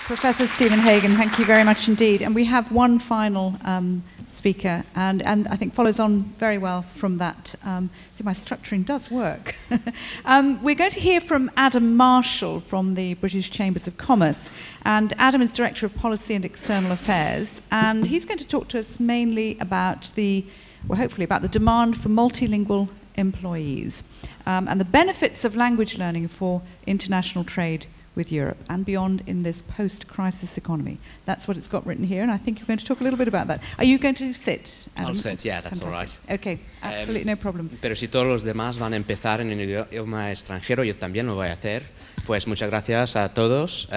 Professor Stephen Hagan, thank you very much indeed. And we have one final speaker, and I think follows on very well from that. See, my structuring does work. We're going to hear from Adam Marshall from the British Chambers of Commerce. And Adam is Director of Policy and External Affairs. And he's going to talk to us mainly about hopefully about the demand for multilingual employees and the benefits of language learning for international trade with Europe and beyond in this post-crisis economy. That's what it's got written here, and I think you're going to talk a little bit about that. Are you going to sit, Adam? I'll sit, yeah, that's all right. Okay, absolutely no problem. Pero si todos los demás van a empezar en el idioma extranjero, yo también lo voy a hacer. Pues muchas gracias a todos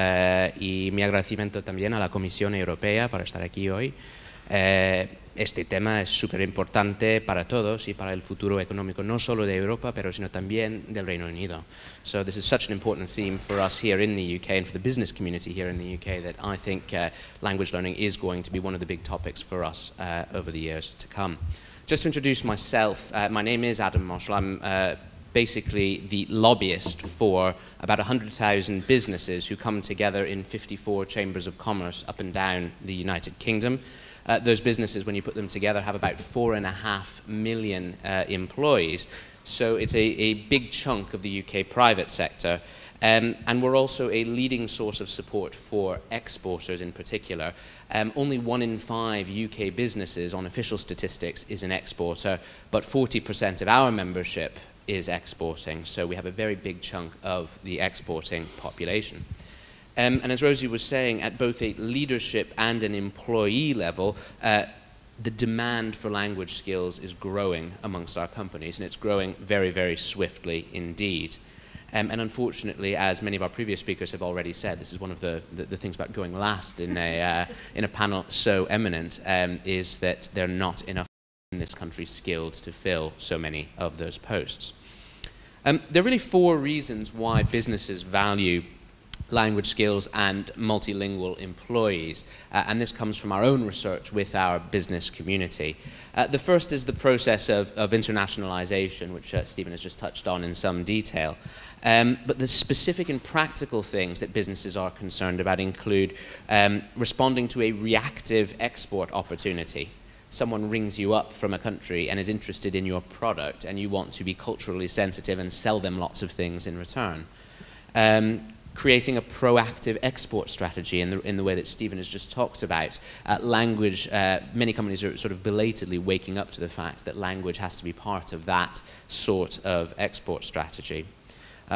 y mi agradecimiento también a la Comisión Europea por estar aquí hoy. Este tema es súper importante para todos y para el futuro económico, no solo de Europa, pero sino también del Reino Unido. So this is such an important theme for us here in the UK and for the business community here in the UK that I think language learning is going to be one of the big topics for us over the years to come. Just to introduce myself, my name is Adam Marshall. I'm basically the lobbyist for about 100,000 businesses who come together in 54 chambers of commerce up and down the United Kingdom. Those businesses, when you put them together, have about 4.5 million employees. So it's a big chunk of the UK private sector. And we're also a leading source of support for exporters in particular. Only 1 in 5 UK businesses on official statistics is an exporter, but 40% of our membership is exporting. So we have a very big chunk of the exporting population. And as Rosie was saying, at both a leadership and an employee level, the demand for language skills is growing amongst our companies, and it's growing very, very swiftly indeed. And unfortunately, as many of our previous speakers have already said, this is one of the things about going last in a panel so eminent, is that there are not enough in this country skilled to fill so many of those posts. There are really 4 reasons why businesses value language skills and multilingual employees, and this comes from our own research with our business community. The first is the process of internationalization, which Stephen has just touched on in some detail. But the specific and practical things that businesses are concerned about include responding to a reactive export opportunity. Someone rings you up from a country and is interested in your product, and you want to be culturally sensitive and sell them lots of things in return. Creating a proactive export strategy in the way that Stephen has just talked about. Language, many companies are sort of belatedly waking up to the fact that language has to be part of that sort of export strategy.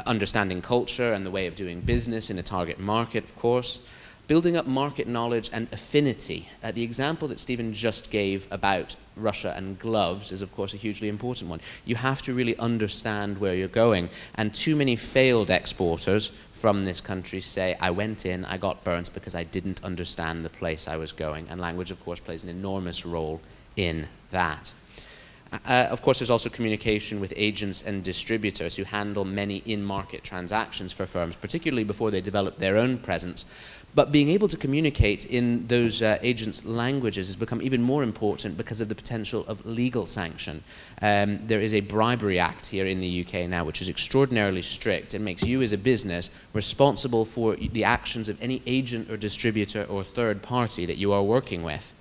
Understanding culture and the way of doing business in a target market, of course. Building up market knowledge and affinity. The example that Stephen just gave about Russia and gloves is, of course, a hugely important one. You have to really understand where you're going. And too many failed exporters from this country say, I went in, I got burnt because I didn't understand the place I was going. And language, of course, plays an enormous role in that. Of course, there's also communication with agents and distributors who handle many in-market transactions for firms, particularly before they develop their own presence. But being able to communicate in those agents' languages has become even more important because of the potential of legal sanction. There is a bribery act here in the UK now which is extraordinarily strict and makes you as a business responsible for the actions of any agent or distributor or third party that you are working with.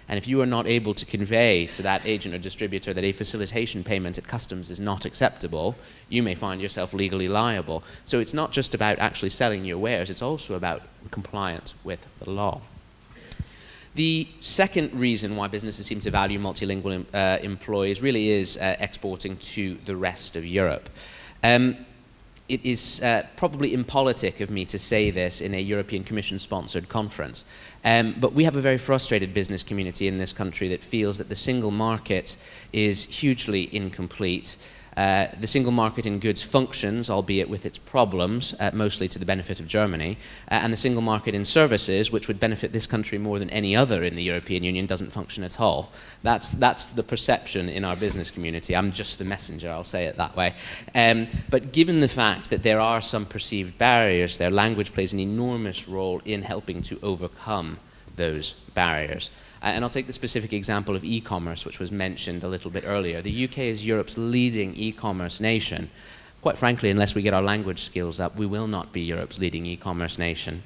And if you are not able to convey to that agent or distributor that a facilitation payment at customs is not acceptable, you may find yourself legally liable. So it's not just about actually selling your wares, it's also about compliance with the law. The second reason why businesses seem to value multilingual employees really is exporting to the rest of Europe. It is probably impolitic of me to say this in a European Commission-sponsored conference, but we have a very frustrated business community in this country that feels that the single market is hugely incomplete. The single market in goods functions, albeit with its problems, mostly to the benefit of Germany, and the single market in services, which would benefit this country more than any other in the European Union, doesn't function at all. That's the perception in our business community. I'm just the messenger, I'll say it that way. But given the fact that there are some perceived barriers there, language plays an enormous role in helping to overcome those barriers. And I'll take the specific example of e-commerce, which was mentioned a little bit earlier. The UK is Europe's leading e-commerce nation. Quite frankly, unless we get our language skills up, we will not be Europe's leading e-commerce nation.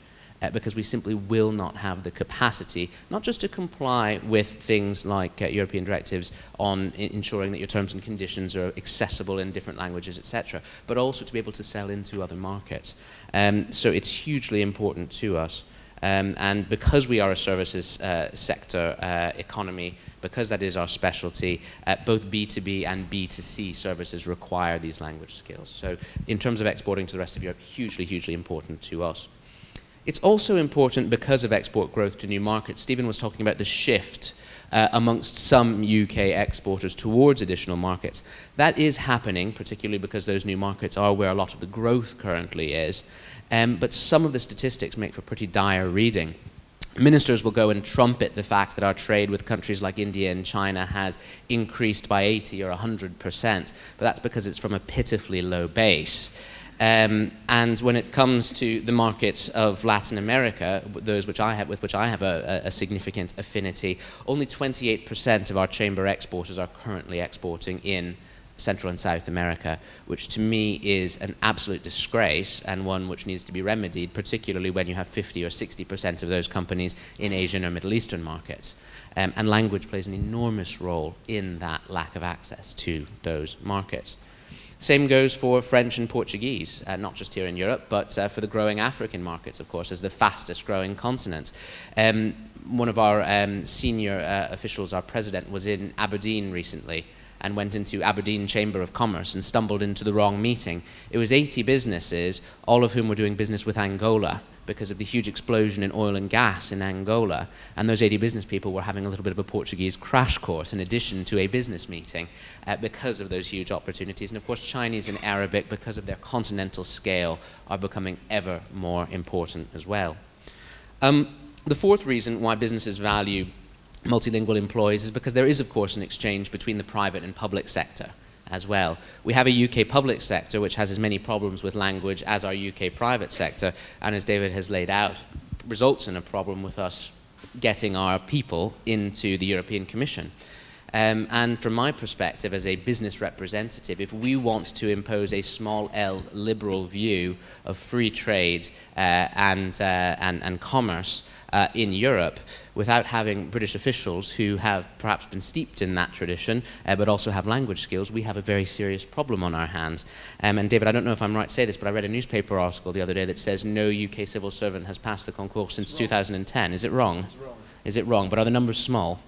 because we simply will not have the capacity, not just to comply with things like European directives on ensuring that your terms and conditions are accessible in different languages, etc., but also to be able to sell into other markets. So it's hugely important to us. And because we are a services sector economy, because that is our specialty, both B2B and B2C services require these language skills. So in terms of exporting to the rest of Europe, hugely, hugely important to us. It's also important because of export growth to new markets. Stephen was talking about the shift amongst some UK exporters towards additional markets. That is happening, particularly because those new markets are where a lot of the growth currently is. But some of the statistics make for pretty dire reading. Ministers will go and trumpet the fact that our trade with countries like India and China has increased by 80 or 100%, but that's because it's from a pitifully low base. And when it comes to the markets of Latin America, those with which I have a significant affinity, only 28% of our chamber exporters are currently exporting in Central and South America, which to me is an absolute disgrace and one which needs to be remedied, particularly when you have 50 or 60% of those companies in Asian or Middle Eastern markets. And language plays an enormous role in that lack of access to those markets. Same goes for French and Portuguese, not just here in Europe, but for the growing African markets, of course, as the fastest growing continent. One of our senior officials, our president, was in Aberdeen recently and went into Aberdeen Chamber of Commerce and stumbled into the wrong meeting. It was 80 businesses, all of whom were doing business with Angola because of the huge explosion in oil and gas in Angola. And those 80 business people were having a little bit of a Portuguese crash course in addition to a business meeting because of those huge opportunities. And of course, Chinese and Arabic, because of their continental scale, are becoming ever more important as well. The fourth reason why businesses value multilingual employees is because there is, of course, an exchange between the private and public sector as well. We have a UK public sector which has as many problems with language as our UK private sector, and as David has laid out, results in a problem with us getting our people into the European Commission. And from my perspective as a business representative, if we want to impose a small L liberal view of free trade and commerce in Europe, without having British officials who have perhaps been steeped in that tradition, but also have language skills, we have a very serious problem on our hands. And David, I don't know if I'm right to say this, but I read a newspaper article the other day that says no UK civil servant has passed the concours since 2010. Is it wrong? It's wrong. Is it wrong? But are the numbers small?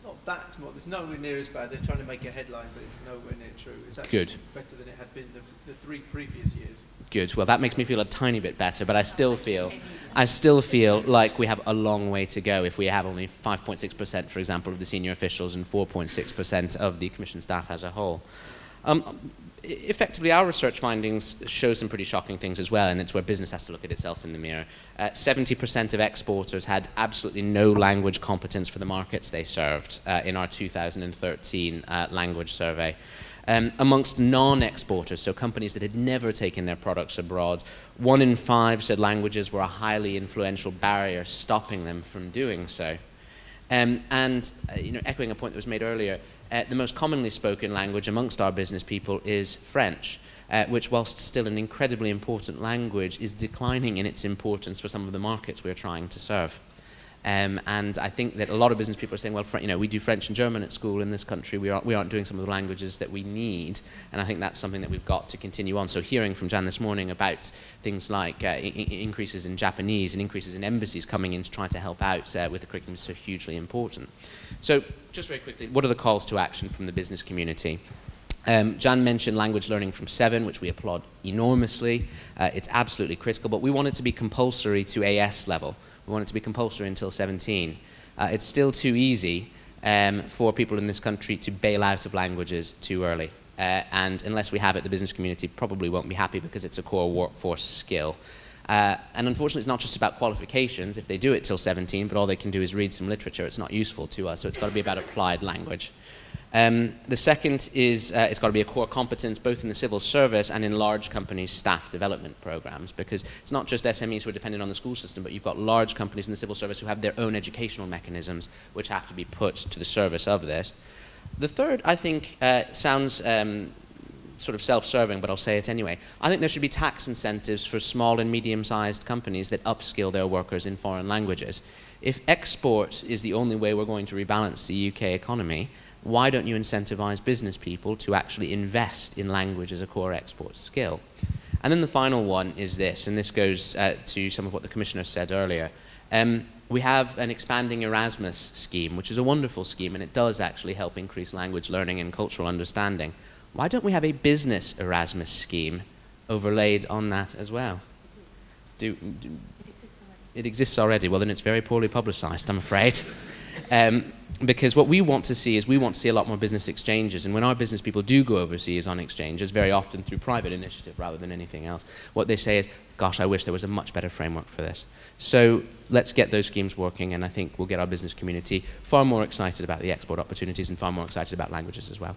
Not that small. It's nowhere near as bad. They're trying to make a headline, but it's nowhere near true. It's actually better than it had been the 3 previous years. Good. Well, that makes me feel a tiny bit better, but I still feel like we have a long way to go if we have only 5.6%, for example, of the senior officials and 4.6% of the Commission staff as a whole. Effectively, our research findings show some pretty shocking things as well, and it's where business has to look at itself in the mirror. 70% of exporters had absolutely no language competence for the markets they served in our 2013 language survey. Amongst non-exporters, so companies that had never taken their products abroad, 1 in 5 said languages were a highly influential barrier stopping them from doing so. Echoing a point that was made earlier, the most commonly spoken language amongst our business people is French, which, whilst still an incredibly important language, is declining in its importance for some of the markets we're trying to serve. And I think that a lot of business people are saying, well, we do French and German at school in this country. We aren't doing some of the languages that we need. And I think that's something that we've got to continue on. So hearing from Jan this morning about things like increases in Japanese and increases in embassies coming in to try to help out with the curriculum is so hugely important. So just very quickly, what are the calls to action from the business community? Jan mentioned language learning from 7, which we applaud enormously. It's absolutely critical, but we want it to be compulsory to AS level. We want it to be compulsory until 17. It's still too easy for people in this country to bail out of languages too early. And unless we have it, the business community probably won't be happy because it's a core workforce skill. And unfortunately, it's not just about qualifications. If they do it till 17, but all they can do is read some literature, it's not useful to us. So it's got to be about applied language. The second is it's got to be a core competence both in the civil service and in large companies' staff development programs, because it's not just SMEs who are dependent on the school system, but you've got large companies in the civil service who have their own educational mechanisms which have to be put to the service of this. The third, I think, sounds sort of self-serving, but I'll say it anyway. I think there should be tax incentives for small and medium-sized companies that upskill their workers in foreign languages. If export is the only way we're going to rebalance the UK economy, why don't you incentivize business people to actually invest in language as a core export skill? And then the final one is this, and this goes to some of what the Commissioner said earlier. We have an expanding Erasmus scheme, which is a wonderful scheme, and it does actually help increase language learning and cultural understanding. Why don't we have a business Erasmus scheme overlaid on that as well? It exists already. Well, then it's very poorly publicized, I'm afraid. Because what we want to see is we want to see a lot more business exchanges. And when our business people do go overseas on exchanges, very often through private initiative rather than anything else, what they say is, gosh, I wish there was a much better framework for this. So let's get those schemes working, and I think we'll get our business community far more excited about the export opportunities and far more excited about languages as well.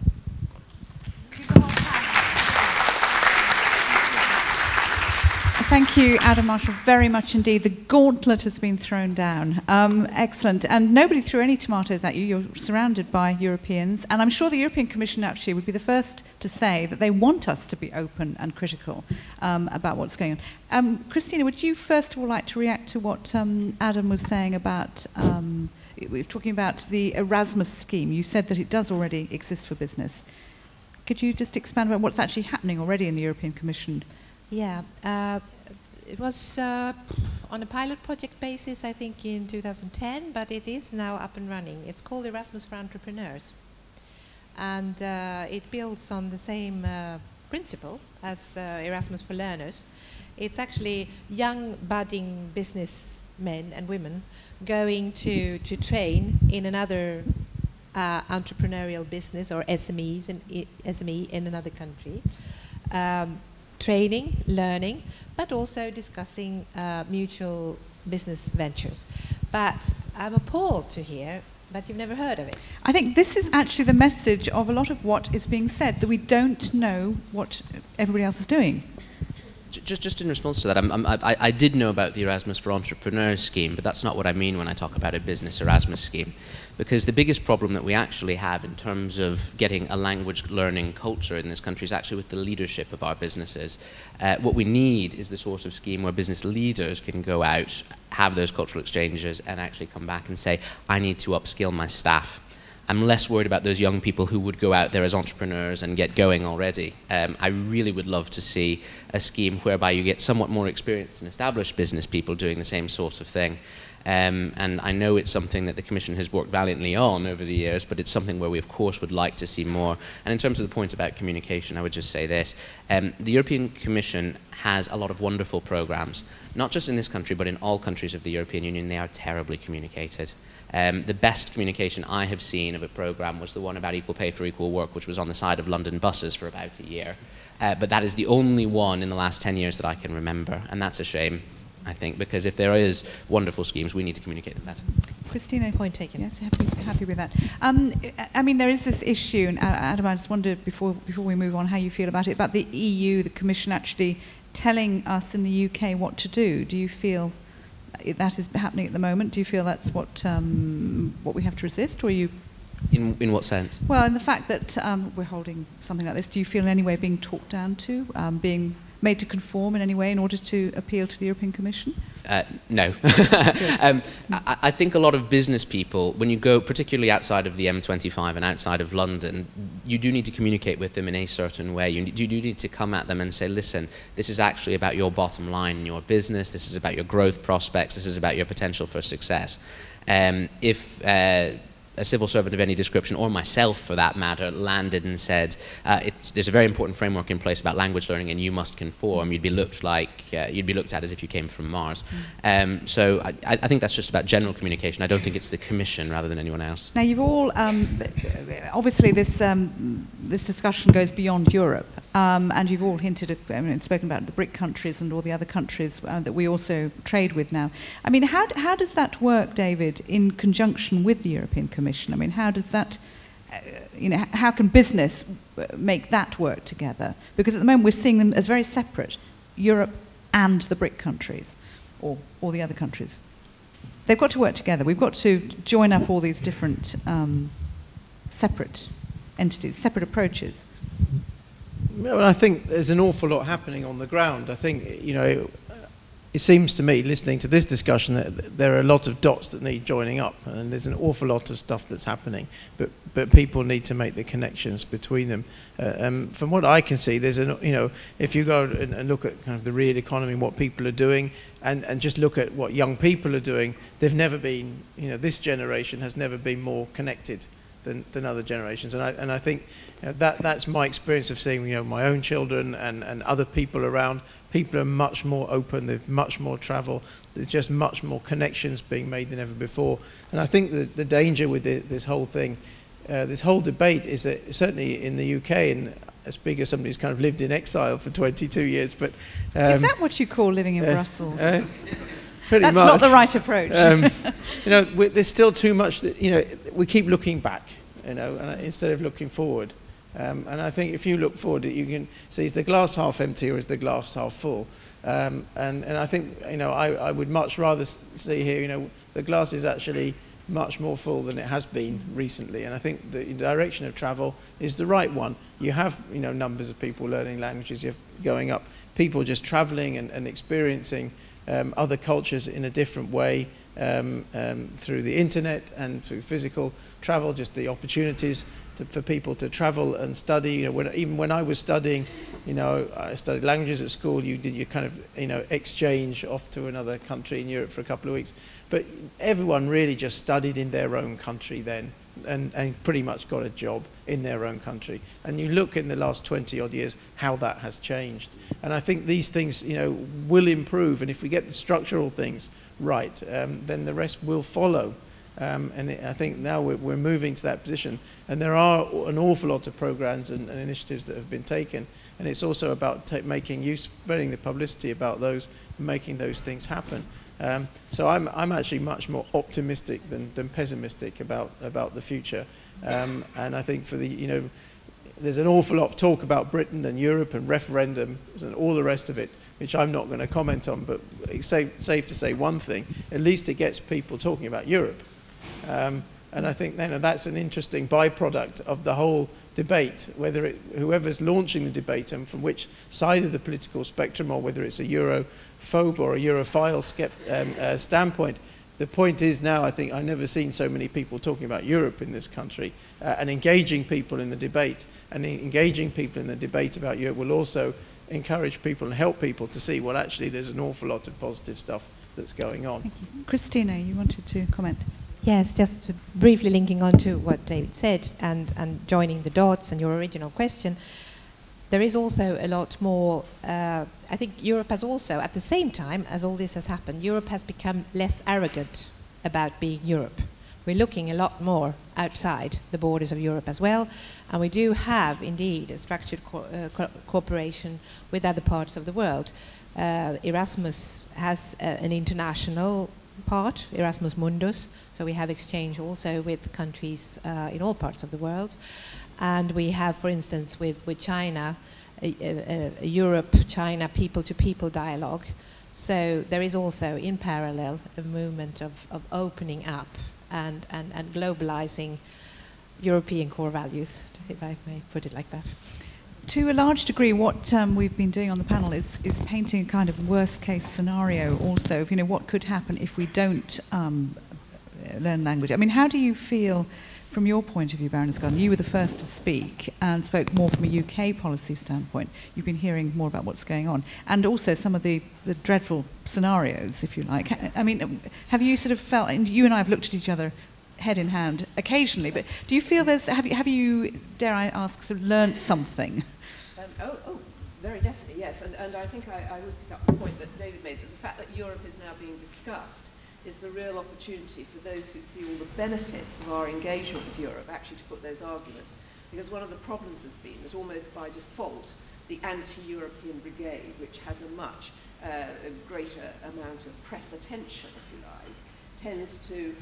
Thank you, Adam Marshall, very much indeed. The gauntlet has been thrown down. Excellent. And nobody threw any tomatoes at you. You're surrounded by Europeans. And I'm sure the European Commission actually would be the first to say that they want us to be open and critical about what's going on. Christina, would you first of all like to react to what Adam was saying about, we were talking about the Erasmus scheme. You said that it does already exist for business. Could you just expand about what's actually happening already in the European Commission? Yeah, it was on a pilot project basis, I think, in 2010, but it is now up and running. It's called Erasmus for Entrepreneurs. And it builds on the same principle as Erasmus for Learners. It's actually young, budding businessmen and women going to train in another entrepreneurial business or SME in another country. Training, learning, but also discussing mutual business ventures. But I'm appalled to hear that you've never heard of it. I think this is actually the message of a lot of what is being said, that we don't know what everybody else is doing. Just in response to that, I did know about the Erasmus for Entrepreneurs scheme, but that's not what I mean when I talk about a business Erasmus scheme. Because the biggest problem that we actually have in terms of getting a language learning culture in this country is actually with the leadership of our businesses. What we need is the sort of scheme where business leaders can go out, have those cultural exchanges, and actually come back and say, I need to upskill my staff. I'm less worried about those young people who would go out there as entrepreneurs and get going already. I really would love to see a scheme whereby you get somewhat more experienced and established business people doing the same sort of thing. And I know it's something that the Commission has worked valiantly on over the years, but it's something where we, of course, would like to see more. And in terms of the point about communication, I would just say this. The European Commission has a lot of wonderful programs, not just in this country, but in all countries of the European Union. They are terribly communicated. The best communication I have seen of a program was the one about equal pay for equal work, which was on the side of London buses for about a year. But that is the only one in the last 10 years that I can remember, and that's a shame, I think, because if there is wonderful schemes, we need to communicate them better. Christina? Point taken. Yes, happy with that. I mean, there is this issue, and Adam, I just wondered before we move on how you feel about it, about the EU, the Commission actually telling us in the UK what to do. Do you feel that is happening at the moment? Do you feel that's what we have to resist, or are you... In what sense? Well, in the fact that we're holding something like this, do you feel in any way being talked down to, being made to conform in any way in order to appeal to the European Commission? No. I think a lot of business people, when you go particularly outside of the M25 and outside of London, you do need to communicate with them in a certain way. You do need to come at them and say, listen, this is actually about your bottom line in your business, this is about your growth prospects, this is about your potential for success. If a civil servant of any description, or myself for that matter, landed and said, there's a very important framework in place about language learning and you must conform, you'd be looked at as if you came from Mars. So I think that's just about general communication. I don't think it's the Commission rather than anyone else. Now you've all, obviously this discussion goes beyond Europe, and you've all hinted at, spoken about the BRIC countries and all the other countries that we also trade with now. I mean, how does that work, David, in conjunction with the European Commission? I mean, how does that, how can business make that work together? Because at the moment we're seeing them as very separate, Europe and the BRIC countries, or the other countries. They've got to work together. We've got to join up all these different separate entities, separate approaches. Well, I think there's an awful lot happening on the ground. I think, you know, it seems to me, listening to this discussion, that there are a lot of dots that need joining up, and there's an awful lot of stuff that's happening, but people need to make the connections between them. From what I can see, there's you know, if you go and look at kind of the real economy, what people are doing, and just look at what young people are doing, they've never been, you know, this generation has never been more connected than other generations, and I think, you know, that's my experience of seeing, you know, my own children and other people around. People are much more open, there's much more travel, there's just much more connections being made than ever before. And I think the danger with this whole thing, this whole debate, is that certainly in the UK, and I speak as somebody who's kind of lived in exile for 22 years, but... is that what you call living in Brussels? Pretty That's much. not the right approach. You know, there's still too much that, you know, we keep looking back, you know, instead of looking forward. And I think if you look forward, you can see, is the glass half empty or is the glass half full? And I think, you know, I would much rather see here, you know, the glass is actually much more full than it has been recently. And I think the direction of travel is the right one. You have, you know, numbers of people learning languages, you have going up, people just traveling and experiencing other cultures in a different way through the internet and through physical travel, just the opportunities for people to travel and study. You know, even when I was studying, you know, I studied languages at school, you did your kind of, you know, exchange off to another country in Europe for a couple of weeks. But everyone really just studied in their own country then and pretty much got a job in their own country. And you look in the last 20 odd years how that has changed. And I think these things, you know, will improve. And if we get the structural things right, then the rest will follow. I think now we're moving to that position, and there are an awful lot of programs and initiatives that have been taken, and it's also about making use, spreading the publicity about those, making those things happen. So I'm actually much more optimistic than pessimistic about the future, and I think for the, you know, there's an awful lot of talk about Britain and Europe and referendums and all the rest of it, which I'm not going to comment on, but it's safe to say one thing: at least it gets people talking about Europe. And I think, you know, that's an interesting byproduct of the whole debate, whether whoever's launching the debate and from which side of the political spectrum, or whether it's a Europhobe or a Europhile standpoint. The point is now, I think, I've never seen so many people talking about Europe in this country and engaging people in the debate. And engaging people in the debate about Europe will also encourage people and help people to see, well, actually, there's an awful lot of positive stuff that's going on. Thank you. Christina, you wanted to comment? Yes, just briefly linking on to what David said and joining the dots and your original question, there is also a lot more, I think Europe has also, at the same time as all this has happened, Europe has become less arrogant about being Europe. We're looking a lot more outside the borders of Europe as well, and we do have indeed a structured cooperation with other parts of the world. Erasmus has an international part, Erasmus Mundus, so we have exchange also with countries in all parts of the world. And we have, for instance, with China, a Europe-China people-to-people dialogue. So there is also, in parallel, a movement of opening up and globalizing European core values, if I may put it like that. To a large degree, what we've been doing on the panel is painting a kind of worst-case scenario also of, you know, what could happen if we don't learn language. I mean, how do you feel, from your point of view, Baroness Garden? You were the first to speak and spoke more from a UK policy standpoint. You've been hearing more about what's going on, and also some of the dreadful scenarios, if you like. I mean, have you sort of felt, and you and I have looked at each other head in hand occasionally, but do you feel there's, have you, dare I ask, sort of learnt something? Very definitely, yes. And I think I would pick up the point that David made, that the fact that Europe is now being discussed is the real opportunity for those who see all the benefits of our engagement with Europe actually to put those arguments. Because one of the problems has been that almost by default, the anti-European brigade, which has a much greater amount of press attention, if you like, tends to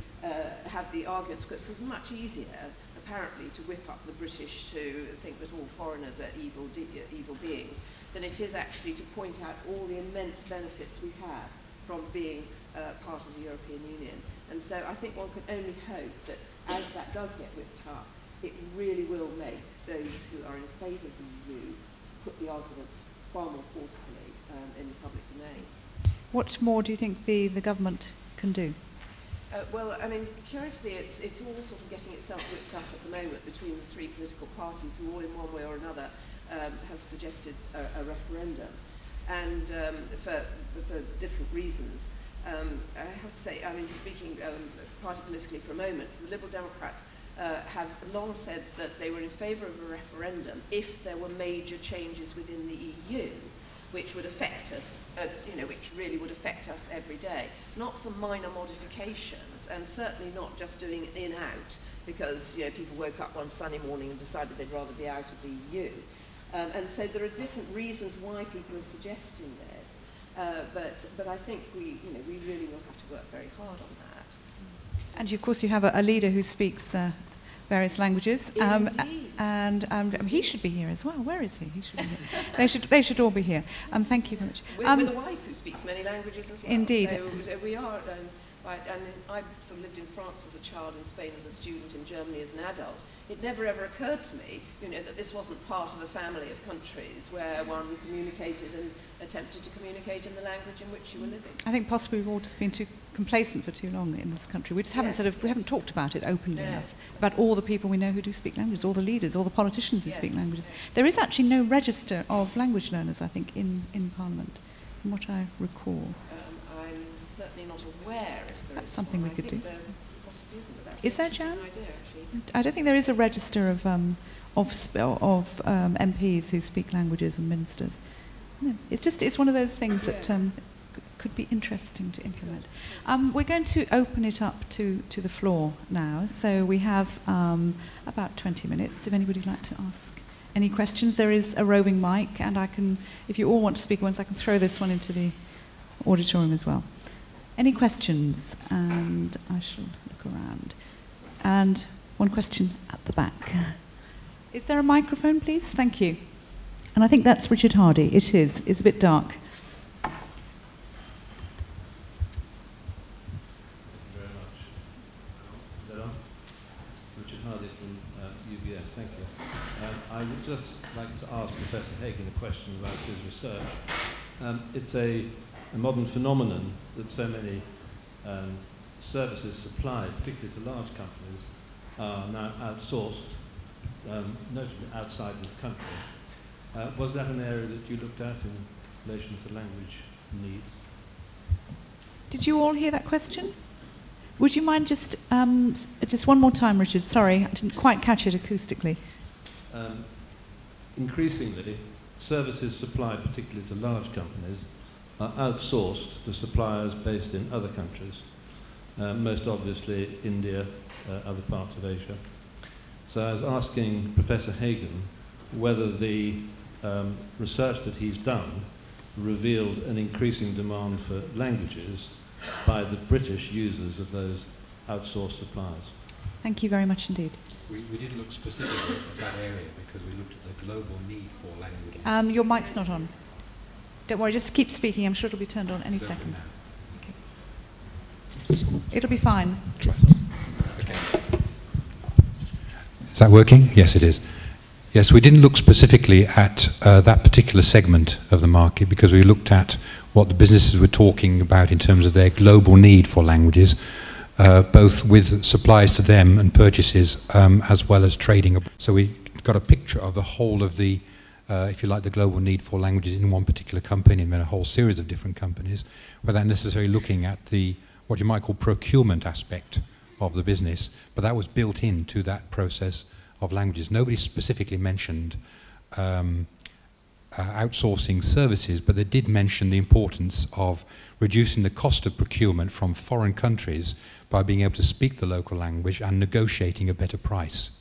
have the arguments, because it's much easier, apparently, to whip up the British to think that all foreigners are evil beings, than it is actually to point out all the immense benefits we have from being part of the European Union. And so I think one can only hope that as that does get whipped up, it really will make those who are in favour of the EU put the arguments far more forcefully in the public domain. What more do you think the government can do? Well, I mean, curiously, it's all sort of getting itself whipped up at the moment between the three political parties who all in one way or another have suggested a referendum, and for different reasons. I have to say, I mean, speaking party politically for a moment, the Liberal Democrats have long said that they were in favour of a referendum if there were major changes within the EU, which would affect us, which really would affect us every day. Not for minor modifications, and certainly not just doing it in-out, because people woke up one sunny morning and decided they'd rather be out of the EU. And so there are different reasons why people are suggesting this, but I think we really will have to work very hard on that. And of course you have a leader who speaks various languages, and he should be here as well. Where is he? He should be here. They should all be here. Thank you very much. With a wife who speaks many languages as well. Indeed. So we are. I sort of lived in France as a child, in Spain as a student, in Germany as an adult. It never ever occurred to me, that this wasn't part of a family of countries where one communicated and attempted to communicate in the language in which you were living. I think possibly we've all just been too complacent for too long in this country. We just haven't we haven't talked about it openly enough, about all the people we know who do speak languages, all the leaders, all the politicians who speak languages. There is actually no register of language learners, I think, in Parliament, from what I recall. I'm certainly not aware if there That's is something one. we could do. There possibly isn't, but that's Is there, an Jan? interesting idea, actually. I don't think there is a register of MPs who speak languages and ministers. No, it's one of those things that could be interesting to implement. We're going to open it up to the floor now. So we have about 20 minutes. If anybody would like to ask any questions, there is a roving mic, and I can, if you all want to speak at once, I can throw this one into the auditorium as well. Any questions? And I shall look around. And one question at the back. Is there a microphone, please? Thank you. And I think that's Richard Hardy. It is. It's a bit dark. Thank you very much. Is that on? Richard Hardy from UBS. Thank you. I would just like to ask Professor Hagen a question about his research. It's a modern phenomenon that so many services supplied, particularly to large companies, are now outsourced, notably outside this country. Was that an area that you looked at in relation to language needs? Did you all hear that question? Would you mind just one more time, Richard? Sorry, I didn't quite catch it acoustically. Increasingly, services supplied particularly to large companies are outsourced to suppliers based in other countries, most obviously India, other parts of Asia. So I was asking Professor Hagen whether the research that he's done revealed an increasing demand for languages by the British users of those outsourced suppliers. Thank you very much indeed. We did look specifically at that area because we looked at the global need for languages. Your mic's not on. Don't worry, just keep speaking. I'm sure it'll be turned on any second. Okay. It'll be fine. Okay. Is that working? Yes, it is. Yes, we didn't look specifically at that particular segment of the market because we looked at what the businesses were talking about in terms of their global need for languages, both with supplies to them and purchases, as well as trading. So we got a picture of the whole of the, if you like, the global need for languages in one particular company and then a whole series of different companies, without necessarily looking at the, what you might call procurement aspect of the business, but that was built into that process of languages. Nobody specifically mentioned outsourcing services, but they did mention the importance of reducing the cost of procurement from foreign countries by being able to speak the local language and negotiating a better price.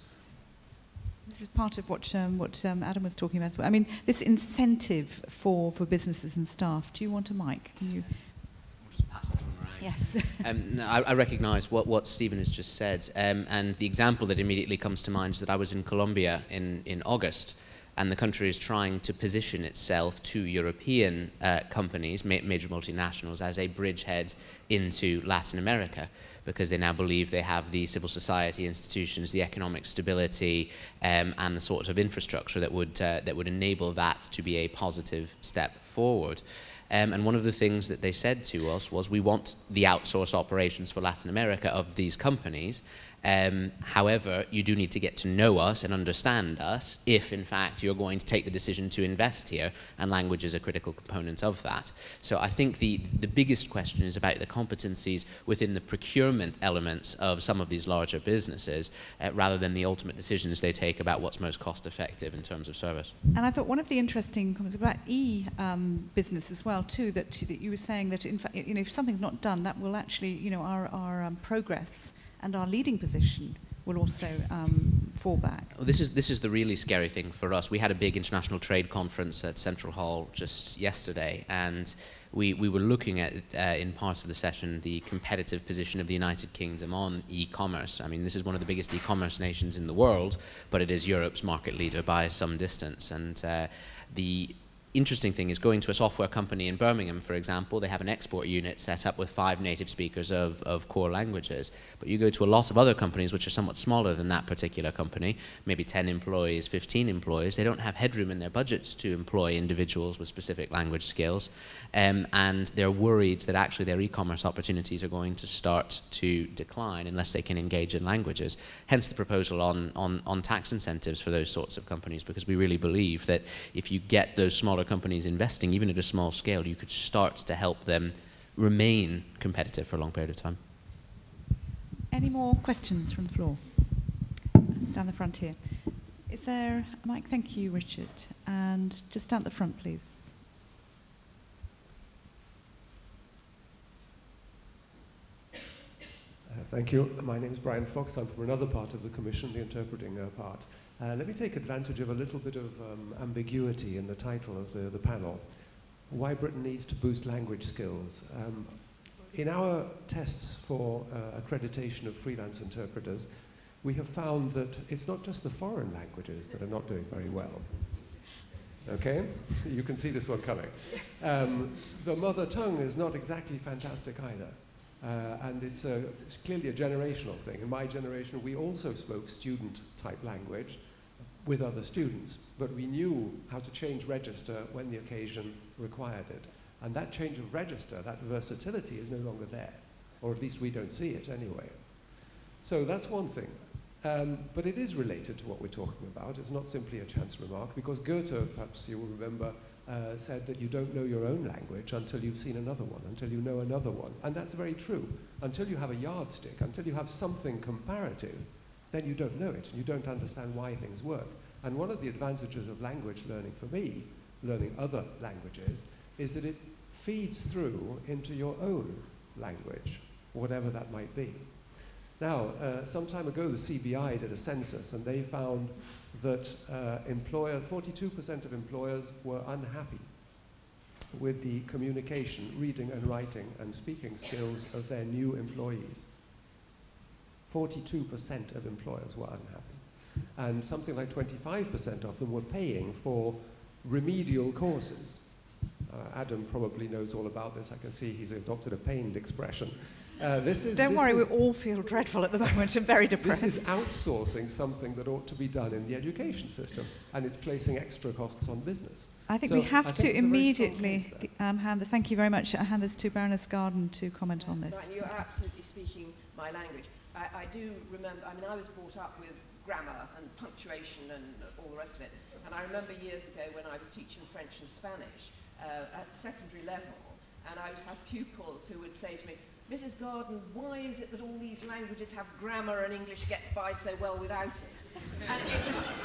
This is part of what Adam was talking about as well. I mean, this incentive for businesses and staff. Do you want a mic? Can you? I'll just pass this one around. Yes. No, I recognise what Stephen has just said, and the example that immediately comes to mind is that I was in Colombia in August, and the country is trying to position itself to European companies, major multinationals, as a bridgehead into Latin America, because they now believe they have the civil society institutions, the economic stability, and the sort of infrastructure that would enable that to be a positive step forward. And one of the things that they said to us was, we want the outsource operations for Latin America of these companies. However, you do need to get to know us and understand us if, in fact, you're going to take the decision to invest here, and language is a critical component of that. So I think the biggest question is about the competencies within the procurement elements of some of these larger businesses, rather than the ultimate decisions they take about what's most cost-effective in terms of service. And I thought one of the interesting comments about business as well, too, that you were saying that, in fact, if something's not done, that will actually, our progress and our leading position will also fall back. Well, this is the really scary thing for us. We had a big international trade conference at Central Hall just yesterday, and we were looking at, in part of the session, the competitive position of the United Kingdom on e-commerce. I mean, this is one of the biggest e-commerce nations in the world, but it is Europe's market leader by some distance. And the interesting thing is, going to a software company in Birmingham, for example, they have an export unit set up with 5 native speakers of core languages. But you go to a lot of other companies which are somewhat smaller than that particular company, maybe 10 employees, 15 employees, they don't have headroom in their budgets to employ individuals with specific language skills. And they're worried that actually their e-commerce opportunities are going to start to decline unless they can engage in languages. Hence the proposal on tax incentives for those sorts of companies, because we really believe that if you get those smaller companies investing, even at a small scale, you could start to help them remain competitive for a long period of time. Any more questions from the floor? Down the front here. Is there a mic? Thank you, Richard. And just down at the front, please. Thank you. My name is Brian Fox. I'm from another part of the Commission, the interpreting part. Let me take advantage of a little bit of ambiguity in the title of the panel. Why Britain needs to boost language skills. In our tests for accreditation of freelance interpreters, we have found that it's not just the foreign languages that are not doing very well. Okay? You can see this one coming. The mother tongue is not exactly fantastic either. And it's clearly a generational thing. In my generation, we also spoke student-type language with other students, but we knew how to change register when the occasion required it. And that change of register, that versatility, is no longer there, or at least we don't see it anyway. So that's one thing. But it is related to what we're talking about. It's not simply a chance remark, because Goethe, perhaps you will remember, said that you don't know your own language until you've seen another one, until you know another one. And that's very true. Until you have a yardstick, until you have something comparative, then you don't know it, and you don't understand why things work. And one of the advantages of language learning for me, learning other languages, is that it feeds through into your own language, whatever that might be. Now, some time ago, the CBI did a census, and they found that 42% of employers were unhappy with the communication, reading and writing and speaking skills of their new employees. 42% of employers were unhappy. And something like 25% of them were paying for remedial courses. Adam probably knows all about this. I can see he's adopted a pained expression. Don't worry, we all feel dreadful at the moment and very depressed. This is outsourcing something that ought to be done in the education system, and it's placing extra costs on business. I think we have to immediately hand this. Thank you very much. Hand this to Baroness Garden to comment on this. Right, you're absolutely speaking my language. I do remember, I mean, I was brought up with grammar and punctuation and all the rest of it. And I remember years ago when I was teaching French and Spanish at secondary level, and I would have pupils who would say to me, Mrs. Garden, why is it that all these languages have grammar and English gets by so well without it?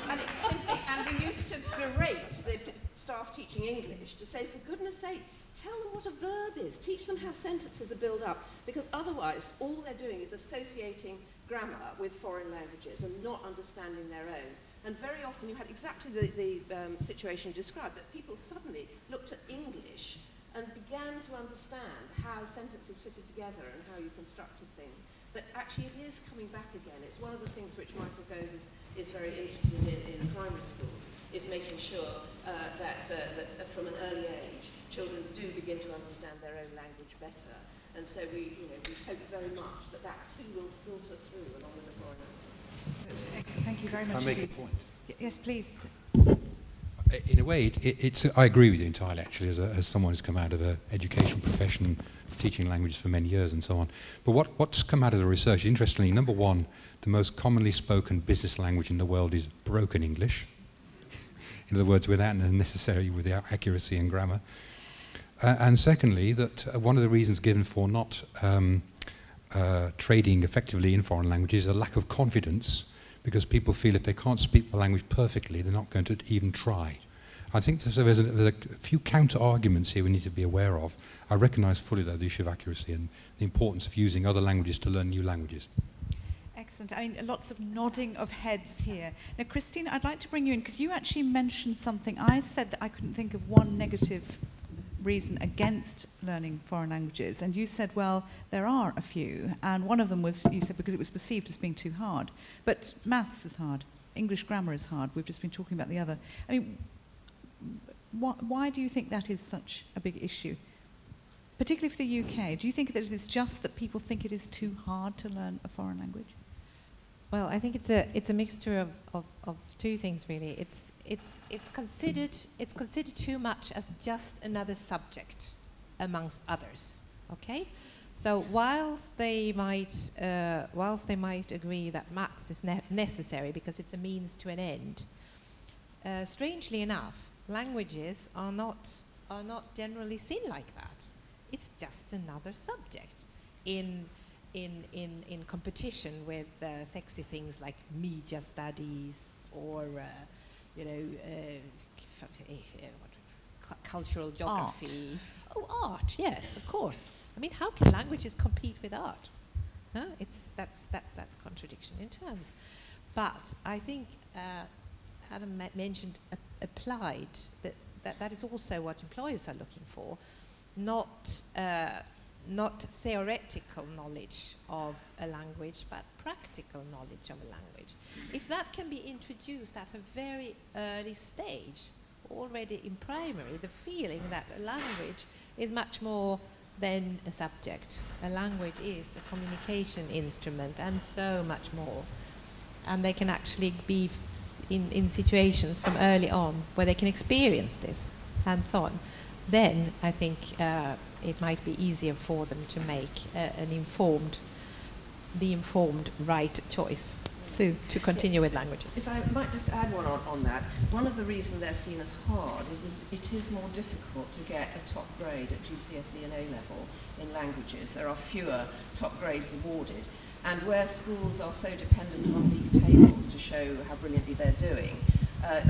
And we used to berate the staff teaching English to say, for goodness sake, tell them what a verb is, teach them how sentences are built up, because otherwise all they're doing is associating grammar with foreign languages and not understanding their own. And very often you had exactly the situation described, that people suddenly looked at English and began to understand how sentences fitted together and how you constructed things. But actually it is coming back again. It's one of the things which Michael Gove is very interested in primary schools, is making sure that from an early age, children do begin to understand their own language better. And so we hope very much that that too will filter through along with the foreign language. Excellent. Thank you very much. Can I make a point? Yes, please. In a way, I agree with you entirely, actually, as someone who's come out of an education profession, teaching languages for many years and so on. But what's come out of the research, interestingly, number one, the most commonly spoken business language in the world is broken English. In other words, without accuracy and grammar. And secondly, that one of the reasons given for not trading effectively in foreign languages is a lack of confidence, because people feel if they can't speak the language perfectly, they're not going to even try. I think there's a few counter-arguments here we need to be aware of. I recognise fully, though, the issue of accuracy and the importance of using other languages to learn new languages. Excellent. I mean, lots of nodding of heads here. Now, Christine, I'd like to bring you in, because you actually mentioned something. I said that I couldn't think of one negative reason against learning foreign languages, and you said, well, there are a few, and one of them was, you said, because it was perceived as being too hard. But maths is hard, English grammar is hard, we've just been talking about the other. I mean, why do you think that is such a big issue? Particularly for the UK, do you think that it's just that people think it is too hard to learn a foreign language? Well, I think it's a mixture of two things, really. It's considered too much as just another subject amongst others. Okay, so whilst they might agree that maths is necessary because it's a means to an end, strangely enough, languages are not generally seen like that. It's just another subject in competition with sexy things like media studies or cultural geography. Art. Oh, art! Yes, of course. I mean, how can languages compete with art? No, that's contradiction in terms. But I think Adam mentioned applied. That is also what employers are looking for, not theoretical knowledge of a language, but practical knowledge of a language. If that can be introduced at a very early stage, already in primary, the feeling that a language is much more than a subject. A language is a communication instrument and so much more. And they can actually be in situations from early on where they can experience this and so on. Then I think it might be easier for them to make the informed right choice. Sue, to continue with languages. If I might just add one on that, one of the reasons they're seen as hard is it is more difficult to get a top grade at GCSE and A-level in languages. There are fewer top grades awarded. And where schools are so dependent on league tables to show how brilliantly they're doing,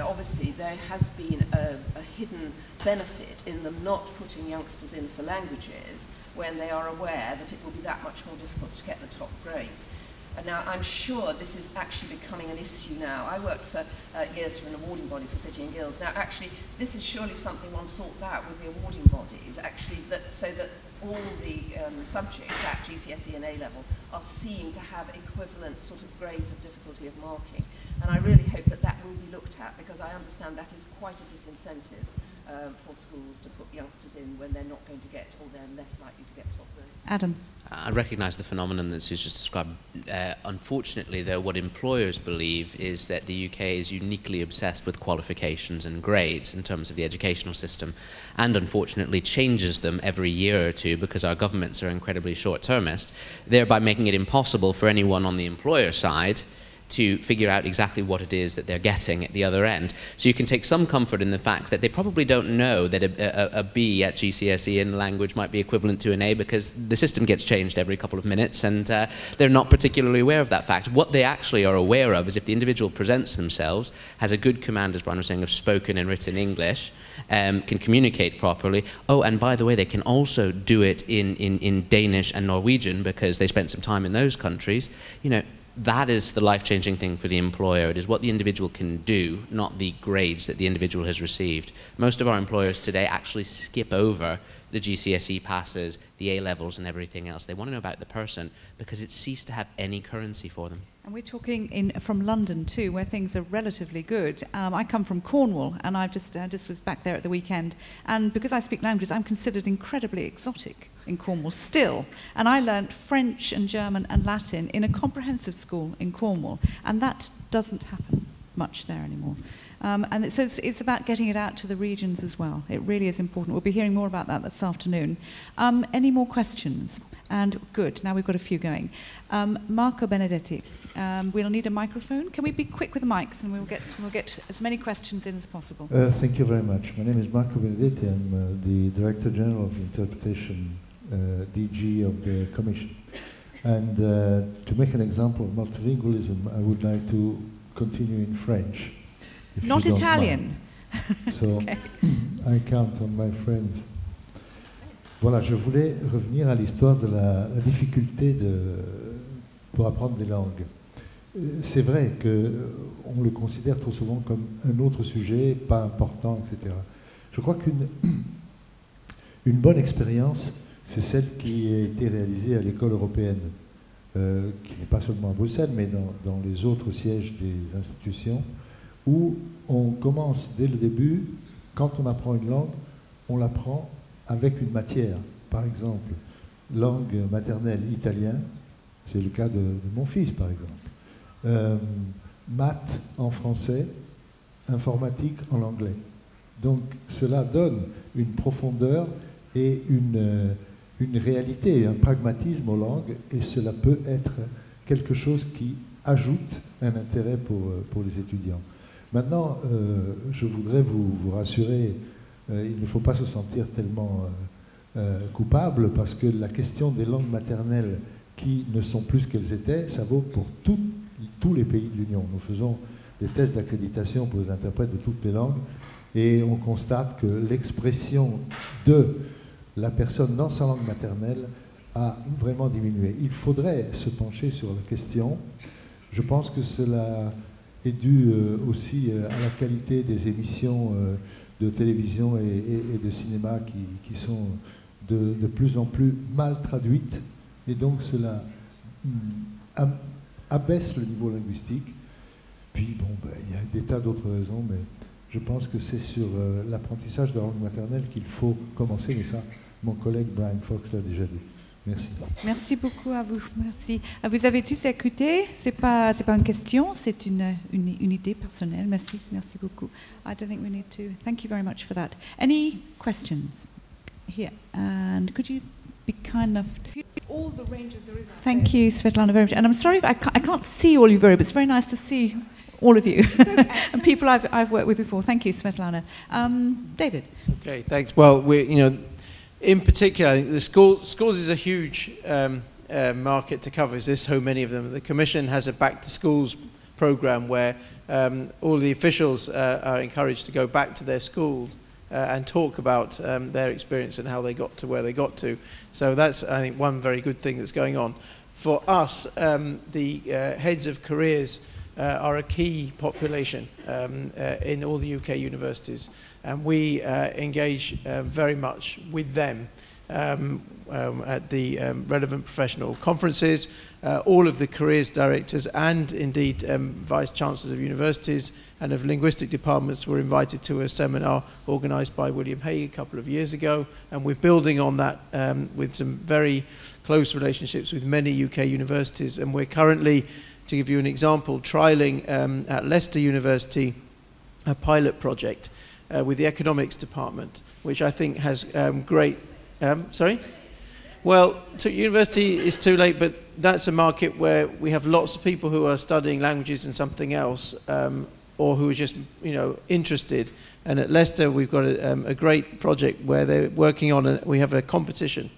obviously there has been a hidden benefit in them not putting youngsters in for languages when they are aware that it will be that much more difficult to get the top grades. Now, I'm sure this is actually becoming an issue now. I worked for years for an awarding body for City and Guilds. Now, actually, this is surely something one sorts out with the awarding bodies, actually, so that all the subjects at GCSE and A-level are seen to have equivalent sort of grades of difficulty of marking. And I really hope that that will be looked at, because I understand that is quite a disincentive for schools to put youngsters in when they're not going to get, or they're less likely to get top grades. Adam. I recognise the phenomenon that Sue's just described. Unfortunately, though, what employers believe is that the UK is uniquely obsessed with qualifications and grades in terms of the educational system, and unfortunately changes them every year or two because our governments are incredibly short-termist, thereby making it impossible for anyone on the employer side to figure out exactly what it is that they're getting at the other end. So you can take some comfort in the fact that they probably don't know that a B at GCSE in language might be equivalent to an A, because the system gets changed every couple of minutes, and they're not particularly aware of that fact. What they actually are aware of is if the individual presents themselves, has a good command, as Brian was saying, of spoken and written English, can communicate properly. Oh, and by the way, they can also do it in Danish and Norwegian because they spent some time in those countries. You know, that is the life-changing thing for the employer. It is what the individual can do, not the grades that the individual has received. Most of our employers today actually skip over the GCSE passes, the A-levels and everything else. They want to know about the person because it's ceased to have any currency for them. And we're talking from London too, where things are relatively good. I come from Cornwall, and I just was back there at the weekend. And because I speak languages, I'm considered incredibly exotic in Cornwall still. And I learnt French and German and Latin in a comprehensive school in Cornwall. And that doesn't happen much there anymore. And so it's about getting it out to the regions as well. It really is important. We'll be hearing more about that this afternoon. Any more questions? And good, now we've got a few going. Marco Benedetti, we'll need a microphone. Can we be quick with the mics, and we'll get as many questions in as possible. Thank you very much. My name is Marco Benedetti. I'm the Director General of the Interpretation DG of the Commission. And to make an example of multilingualism, I would like to continue in French. Not Italian. So okay. I count on my friends. Voilà, je voulais revenir à l'histoire de la difficulté pour apprendre des langues. C'est vrai qu'on le considère trop souvent comme un autre sujet, pas important, etc. Je crois qu'une bonne expérience, c'est celle qui a été réalisée à l'école européenne, qui n'est pas seulement à Bruxelles, mais dans les autres sièges des institutions, où on commence dès le début, quand on apprend une langue, on l'apprend avec une matière. Par exemple, langue maternelle italien, c'est le cas de mon fils par exemple. Maths en français, informatique en anglais. Donc cela donne une profondeur et une réalité, un pragmatisme aux langues, et cela peut être quelque chose qui ajoute un intérêt pour les étudiants. Maintenant, je voudrais vous rassurer, il ne faut pas se sentir tellement coupable, parce que la question des langues maternelles qui ne sont plus ce qu'elles étaient, ça vaut pour tous les pays de l'Union. Nous faisons des tests d'accréditation pour les interprètes de toutes les langues, et on constate que l'expression de la personne dans sa langue maternelle a vraiment diminué. Il faudrait se pencher sur la question. Je pense que cela est dû aussi à la qualité des émissions de télévision et de cinéma qui sont de plus en plus mal traduites, et donc cela abaisse le niveau linguistique. Puis bon, il y a des tas d'autres raisons, mais je pense que c'est sur l'apprentissage de la langue maternelle qu'il faut commencer, mais ça, mon collègue Brian Fox l'a déjà dit. Merci. Merci beaucoup à vous. Merci. Vous avez tous écouté. C'est pas une question, c'est une idée personnelle. Merci. Merci beaucoup. I don't think we need to. Thank you very much for that. Any questions here? And could you be kind enough? All the range of there is. Thank you, Svetlana, very much. And I'm sorry if I can't see all you very, but it's very nice to see all of you and people I've worked with before. Thank you, Svetlana. David. Okay, thanks. Well, in particular, I think the schools is a huge market to cover. There's so many of them. The Commission has a back to schools program where all the officials are encouraged to go back to their schools and talk about their experience and how they got to where they got to. So that's, I think, one very good thing that's going on. For us, the heads of careers are a key population in all the UK universities, and we engage very much with them at the relevant professional conferences. All of the careers directors and indeed vice chancellors of universities and of linguistic departments were invited to a seminar organised by William Hague a couple of years ago, and we're building on that with some very close relationships with many UK universities. And we're currently, to give you an example, trialling at Leicester University a pilot project with the economics department, which I think has great... sorry? Well, university is too late, but that's a market where we have lots of people who are studying languages and something else, or who are just, interested. And at Leicester, we've got a great project where they're working on, we have a competition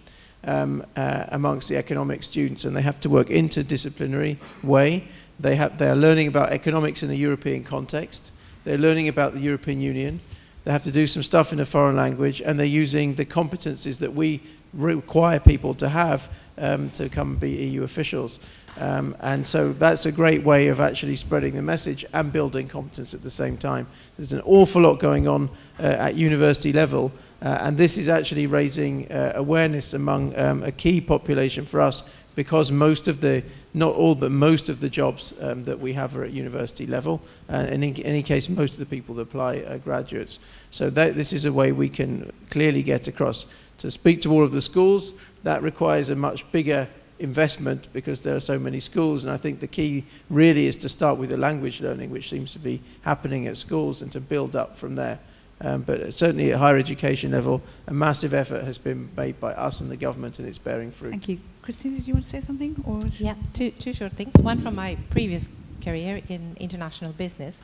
amongst the economics students, and they have to work interdisciplinary way. They are learning about economics in the European context. They're learning about the European Union. They have to do some stuff in a foreign language, and they're using the competencies that we require people to have to come and be EU officials. And so that's a great way of actually spreading the message and building competence at the same time. There's an awful lot going on at university level And this is actually raising awareness among a key population for us, because most of the, not all, but most of the jobs that we have are at university level. And in any case, most of the people that apply are graduates. So this is a way we can clearly get across. To speak to all of the schools, that requires a much bigger investment because there are so many schools, and I think the key really is to start with the language learning, which seems to be happening at schools, and to build up from there. But certainly at higher education level, a massive effort has been made by us and the government, and it's bearing fruit. Thank you. Christine, did you want to say something? Or? Yeah, two short things. One from my previous career in international business.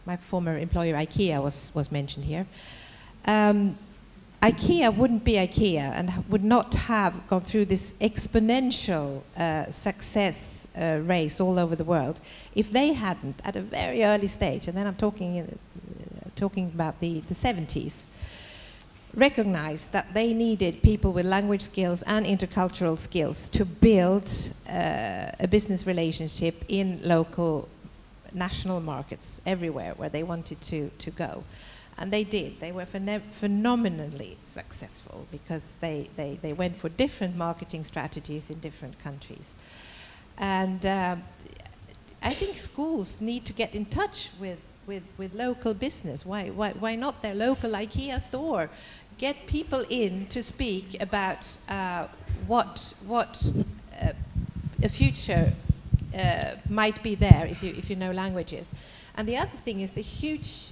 My former employer IKEA was mentioned here. IKEA wouldn't be IKEA and would not have gone through this exponential success race all over the world if they hadn't, at a very early stage, and then I'm talking about the 70s, recognized that they needed people with language skills and intercultural skills to build a business relationship in local national markets everywhere where they wanted to go. And they did. They were phenomenally successful because they went for different marketing strategies in different countries. And I think schools need to get in touch with local business. Why not their local IKEA store? Get people in to speak about what a future might be there if you know languages. And the other thing is the huge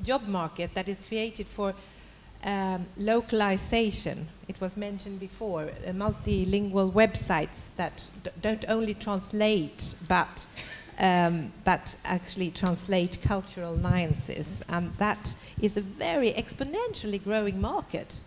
job market that is created for localization. It was mentioned before, multilingual websites that don't only translate, but actually translate cultural nuances. And that is a very exponentially growing market.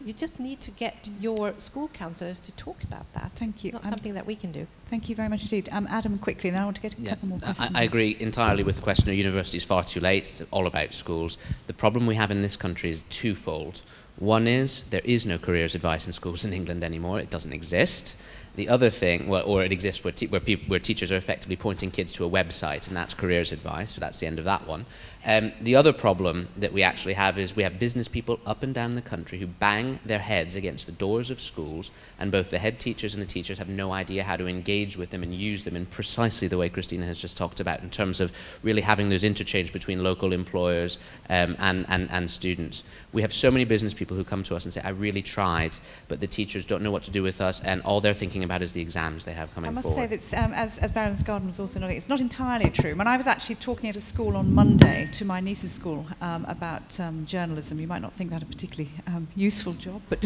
You just need to get your school counsellors to talk about that. Thank you. It's not something that we can do. Thank you very much indeed. Adam, quickly, and then I want to get a couple more questions. I agree entirely with the question of universities far too late. It's all about schools. The problem we have in this country is twofold. One is there is no careers advice in schools in England anymore. It doesn't exist. The other thing, well, or it exists where teachers are effectively pointing kids to a website, and that's careers advice, so that's the end of that one. The other problem that we actually have is we have business people up and down the country who bang their heads against the doors of schools, and both the head teachers and the teachers have no idea how to engage with them and use them in precisely the way Christina has just talked about, in terms of really having those interchange between local employers and students. We have so many business people who come to us and say, I really tried, but the teachers don't know what to do with us, and all they're thinking about is the exams they have coming forward. I must say that, as Baroness Garden was also noting, it's not entirely true. When I was actually talking at a school on Monday to my niece's school about journalism, you might not think that a particularly useful job, but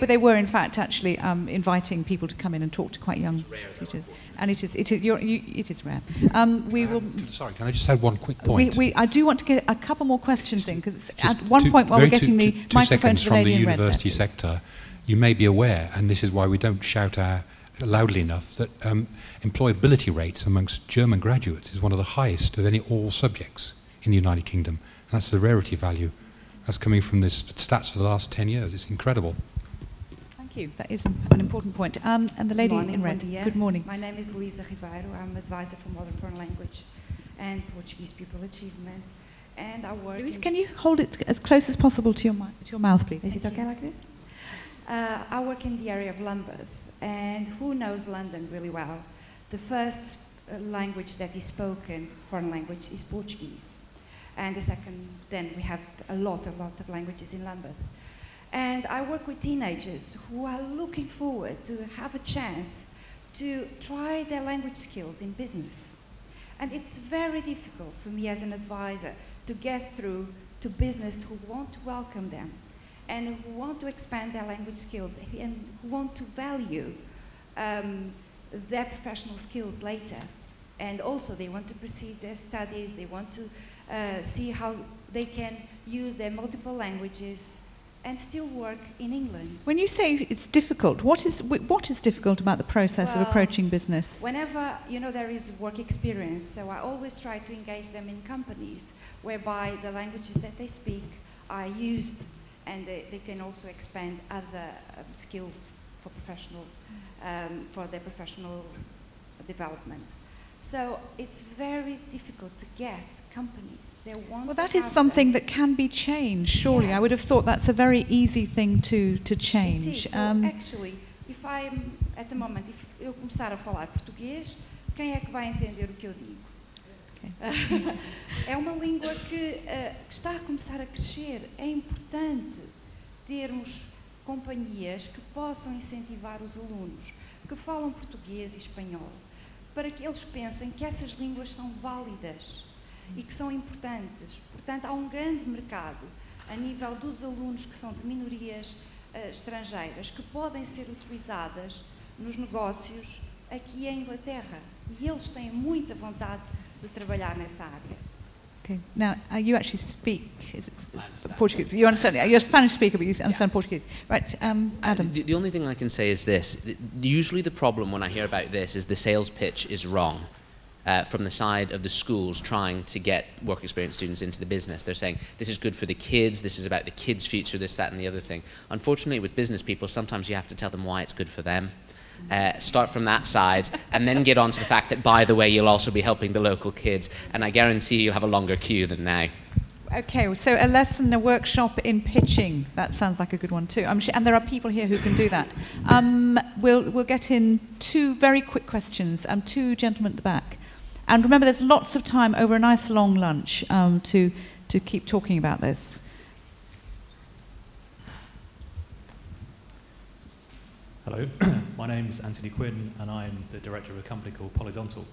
they were in fact actually inviting people to come in and talk to quite young teachers, and it is rare. Sorry, can I just add one quick point? I do want to get a couple more questions in, because at one point while we're getting the microphone to the lady in red. From the university sector, you may be aware, and this is why we don't shout loudly enough, that employability rates amongst German graduates is one of the highest of all subjects in the United Kingdom. And that's the rarity value. That's coming from the stats for the last 10 years. It's incredible. Thank you. That is an important point. And the lady in red. Good morning. My name is Luisa Ribeiro. I'm advisor for Modern Foreign Language and Portuguese Pupil Achievement. And I work. Luisa, can you hold it as close as possible to your mouth, please? Is it okay like this? I work in the area of Lambeth, and who knows London really well? The first language that is spoken, foreign language, is Portuguese. And the second, then we have a lot of languages in Lambeth. And I work with teenagers who are looking forward to have a chance to try their language skills in business. And it's very difficult for me as an advisor to get through to business who want to welcome them, and who want to expand their language skills, and who want to value their professional skills later. And also they want to proceed their studies, they want to see how they can use their multiple languages and still work in England. When you say it's difficult, what is difficult about the process of approaching business? Whenever, there is work experience, so I always try to engage them in companies whereby the languages that they speak are used, and they can also expand other skills for their professional development. So it's very difficult to get companies. They want Well, to that is have something them. that can be changed, surely. Yeah. I would have thought that's a very easy thing to change. It is. So actually, if I'm, at the moment, if eu começar a falar português, quem é que vai entender o que eu digo? É uma língua que está a começar a crescer. É importante termos companhias que possam incentivar os alunos que falam português e espanhol, para que eles pensem que essas línguas são válidas e que são importantes. Portanto, há um grande mercado a nível dos alunos que são de minorias estrangeiras que podem ser utilizadas nos negócios aqui em Inglaterra. E eles têm muita vontade de trabalhar nessa área. Okay. Now, you actually speak Portuguese. You understand? You're a Spanish speaker, but you understand Portuguese. Right, Adam. The only thing I can say is this. Usually the problem when I hear about this is the sales pitch is wrong from the side of the schools trying to get work experience students into the business. They're saying, this is good for the kids, this is about the kids' future, this, that, and the other thing. Unfortunately, with business people, sometimes you have to tell them why it's good for them. Start from that side, and then get on to the fact that, by the way, you'll also be helping the local kids, and I guarantee you'll have a longer queue than now. Okay, so a lesson, a workshop in pitching. That sounds like a good one too. And there are people here who can do that. We'll get in two very quick questions. Two gentlemen at the back. And remember, there's lots of time over a nice long lunch to keep talking about this. Hello, my name's Anthony Quinn, and I'm the director of a company called Horizontal,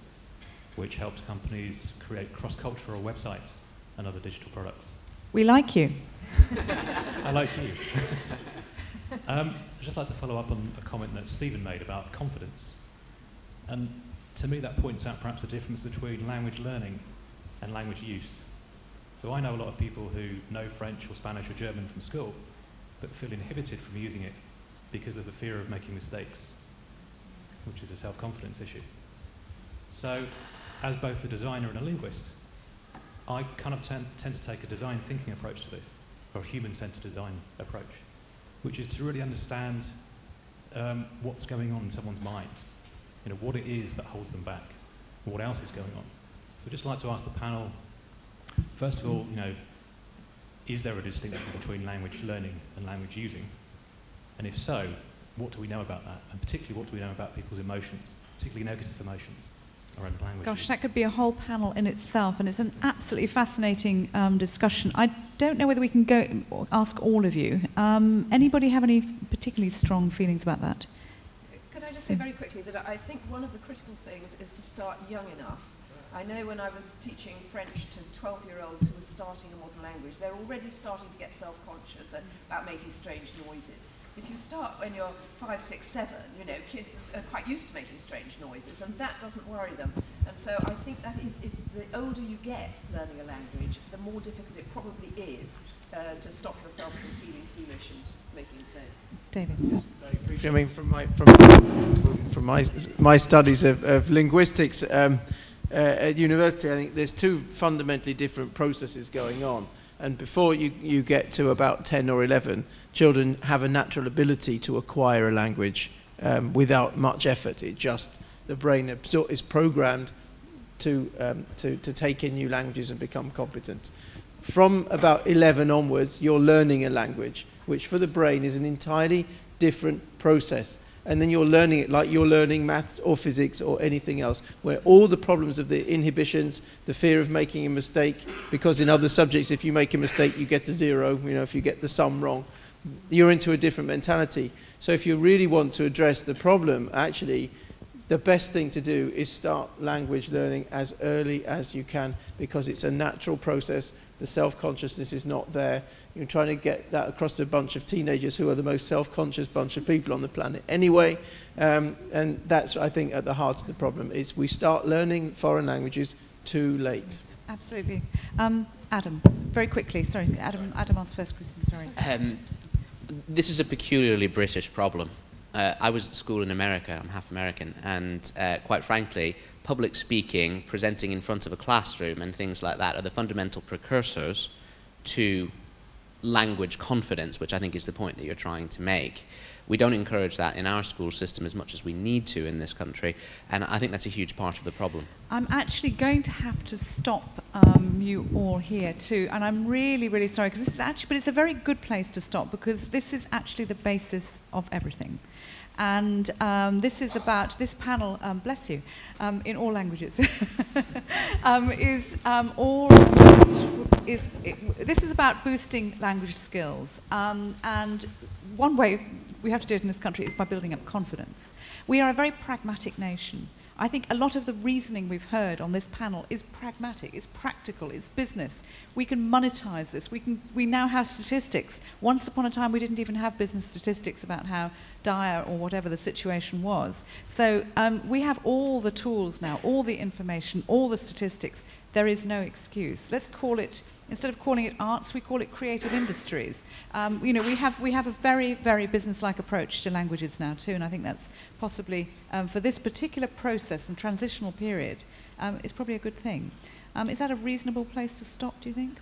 which helps companies create cross-cultural websites and other digital products. We like you. I like you. I'd just like to follow up on a comment that Stephen made about confidence. And to me, that points out perhaps the difference between language learning and language use. So I know a lot of people who know French or Spanish or German from school, but feel inhibited from using it because of the fear of making mistakes, which is a self-confidence issue. So, as both a designer and a linguist, I kind of tend to take a design thinking approach to this, or a human-centered design approach, which is to really understand what's going on in someone's mind, what it is that holds them back, what else is going on. So I'd just like to ask the panel, first of all, is there a distinction between language learning and language using? And if so, what do we know about that? And particularly, what do we know about people's emotions, particularly negative emotions around language? Gosh, that could be a whole panel in itself, and it's an absolutely fascinating discussion. I don't know whether we can go ask all of you. Anybody have any particularly strong feelings about that? Could I just say very quickly that I think one of the critical things is to start young enough. I know when I was teaching French to 12-year-olds who were starting a modern language, they're already starting to get self-conscious about making strange noises. If you start when you're 5, 6, 7, kids are quite used to making strange noises, and that doesn't worry them. And so I think that is, the older you get learning a language, the more difficult it probably is to stop yourself from feeling foolish and making mistakes. David. Very briefly, I mean, from my studies of linguistics at university, I think there's two fundamentally different processes going on. And before you get to about 10 or 11, children have a natural ability to acquire a language without much effort. It just, the brain is programmed to take in new languages and become competent. From about 11 onwards, you're learning a language, which for the brain is an entirely different process. And then you're learning it like you're learning maths or physics or anything else, where all the problems of the inhibitions, the fear of making a mistake, because in other subjects, if you make a mistake, you get a 0, if you get the sum wrong, you're into a different mentality. So if you really want to address the problem, actually, the best thing to do is start language learning as early as you can, because it's a natural process. The self-consciousness is not there. You're trying to get that across to a bunch of teenagers who are the most self-conscious bunch of people on the planet anyway. And that's, I think, at the heart of the problem, is we start learning foreign languages too late. Yes, absolutely. Adam, very quickly. Sorry, Adam asked first question, sorry. This is a peculiarly British problem. I was at school in America, I'm half American, and quite frankly, public speaking, presenting in front of a classroom and things like that are the fundamental precursors to language confidence, which I think is the point that you're trying to make. We don't encourage that in our school system as much as we need to in this country, and I think that's a huge part of the problem. I'm actually going to have to stop you all here too, and I'm really, really sorry, because this is actually, but it's a very good place to stop, because this is actually the basis of everything. And this is about, this panel, bless you, in all languages, this is about boosting language skills. And one way we have to do it in this country is by building up confidence. We are a very pragmatic nation. I think a lot of the reasoning we've heard on this panel is pragmatic, it's practical, it's business. We can monetize this. We now have statistics. Once upon a time, we didn't even have business statistics about how dire or whatever the situation was. So we have all the tools now, all the information, all the statistics. There is no excuse. Let's call it, instead of calling it arts, we call it creative industries. You know, we have a very, very business-like approach to languages now too, and I think that's possibly, for this particular process and transitional period, is probably a good thing. Is that a reasonable place to stop, do you think?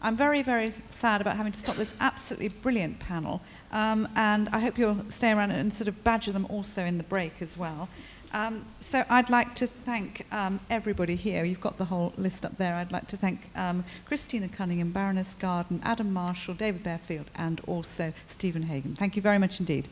I'm very, very sad about having to stop this absolutely brilliant panel, and I hope you'll stay around and sort of badger them also in the break as well. So I'd like to thank everybody here. You've got the whole list up there. I'd like to thank Christina Cunningham, Baroness Garden, Adam Marshall, David Bearfield, and also Stephen Hagan. Thank you very much indeed.